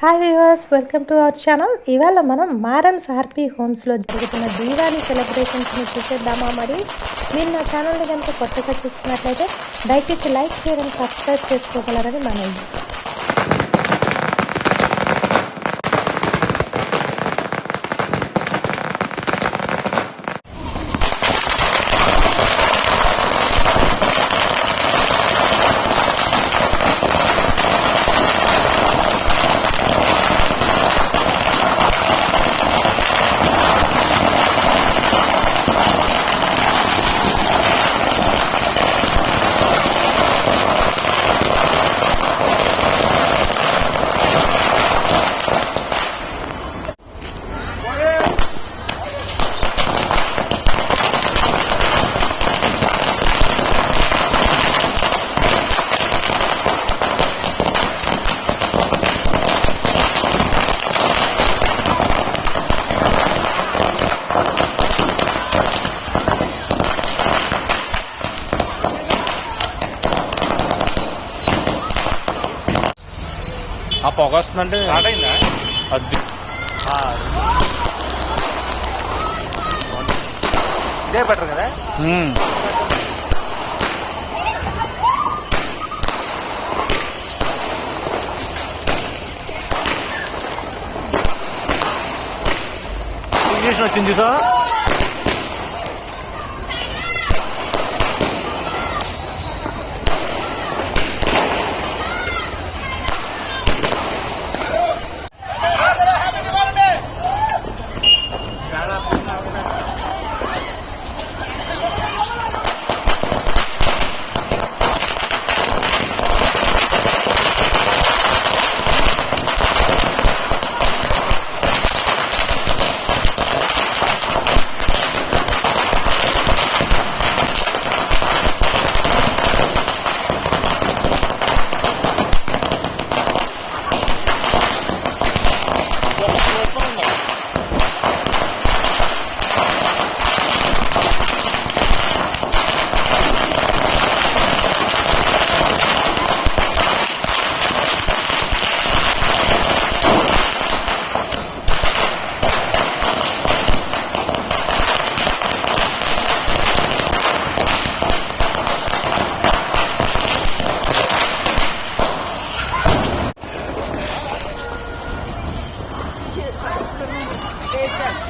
Hi viewers, welcome to our channel. ఇవాళ మనం మారమ్స్ RP హోమ్స్లో జరుగుతున్న దీవాళీ సెలబ్రేషన్స్ని చూసేద్దామా. మరి మీరు నా ఛానల్ని కనుక కొత్తగా చూస్తున్నట్లయితే దయచేసి లైక్, షేర్ అండ్ సబ్స్క్రైబ్ చేసుకోగలరని మనవి. ఆ పొగ వస్తుందంటే అది ఇదే బెటర్ కదా. ఇంగ్లీష్ వచ్చింది sir.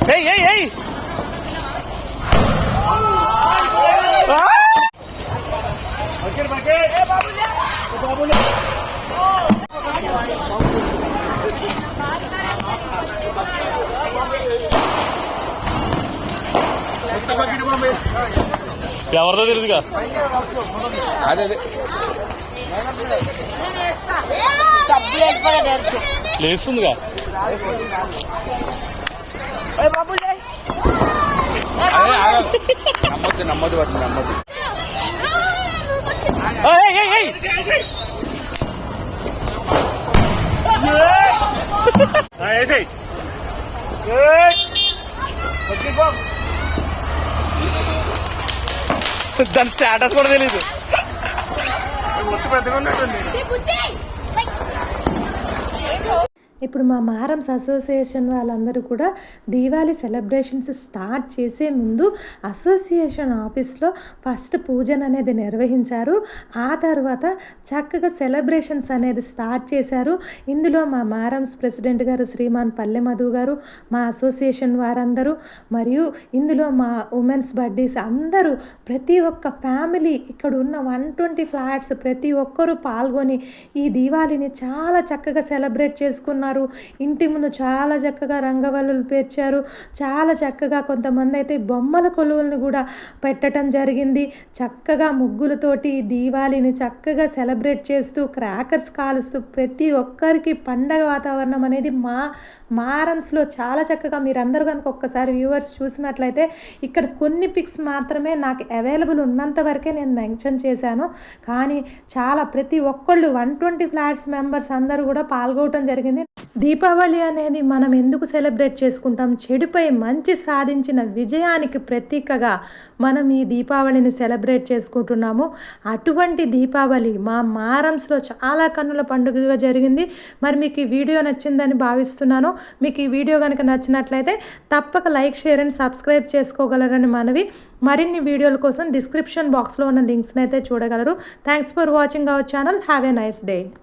Hey, hey, hey! Bucket, bucket! Hey, Babule! Babule! ఎవరిదో తెలుసుగా. అదే లేస్తుందిగా. నమ్మదు వాటిని నమ్మదు. దాని స్టేటస్ కూడా తెలీదు. ఒత్తి పెద్దగా ఉన్నట్టుంది. ఇప్పుడు మా మారమ్స్ అసోసియేషన్ వాళ్ళందరూ కూడా దీవాళీ సెలబ్రేషన్స్ స్టార్ట్ చేసే ముందు అసోసియేషన్ ఆఫీస్లో ఫస్ట్ పూజన అనేది నిర్వహించారు. ఆ తర్వాత చక్కగా సెలబ్రేషన్స్ అనేది స్టార్ట్ చేశారు. ఇందులో మా మారమ్స్ ప్రెసిడెంట్ గారు శ్రీమాన్ పల్లె మధు గారు, మా అసోసియేషన్ వారందరూ, మరియు ఇందులో మా ఉమెన్స్ బడ్డీస్ అందరూ, ప్రతి ఒక్క ఫ్యామిలీ, ఇక్కడ ఉన్న 120 ఫ్లాట్స్ ప్రతి ఒక్కరూ పాల్గొని ఈ దీవాళిని చాలా చక్కగా సెలబ్రేట్ చేసుకున్నారు. ఇంటి ముందు చాలా చక్కగా రంగవల్లులు పేర్చారు. చాలా చక్కగా కొంతమంది అయితే బొమ్మల కొలువులను కూడా పెట్టడం జరిగింది. చక్కగా ముగ్గులతోటి దీవాళిని చక్కగా సెలబ్రేట్ చేస్తూ, క్రాకర్స్ కాలుస్తూ, ప్రతి ఒక్కరికి పండగ వాతావరణం అనేది మారమ్స్లో చాలా చక్కగా, మీరందరూ కనుక ఒక్కసారి వ్యూవర్స్ చూసినట్లయితే ఇక్కడ కొన్ని పిక్స్ మాత్రమే నాకు అవైలబుల్ ఉన్నంత వరకే నేను మెన్షన్ చేశాను. కానీ చాలా ప్రతి ఒక్కళ్ళు 120 ఫ్లాట్స్ మెంబర్స్ అందరూ కూడా పాల్గొనడం జరిగింది. దీపావళి అనేది మనం ఎందుకు సెలబ్రేట్ చేసుకుంటాం? చెడుపై మంచి సాధించిన విజయానికి ప్రతీకగా మనం ఈ దీపావళిని సెలబ్రేట్ చేసుకుంటున్నాము. అటువంటి దీపావళి మా మారమ్స్లో చాలా కన్నుల పండుగగా జరిగింది. మరి మీకు ఈ వీడియో నచ్చిందని భావిస్తున్నాను. మీకు ఈ వీడియో కనుక నచ్చినట్లయితే తప్పక లైక్, షేర్ అండ్ సబ్స్క్రైబ్ చేసుకోగలరని మనవి. మరిన్ని వీడియోల కోసం డిస్క్రిప్షన్ బాక్స్లో ఉన్న లింక్స్ని అయితే చూడగలరు. Thanks for watching our channel. Have a nice day.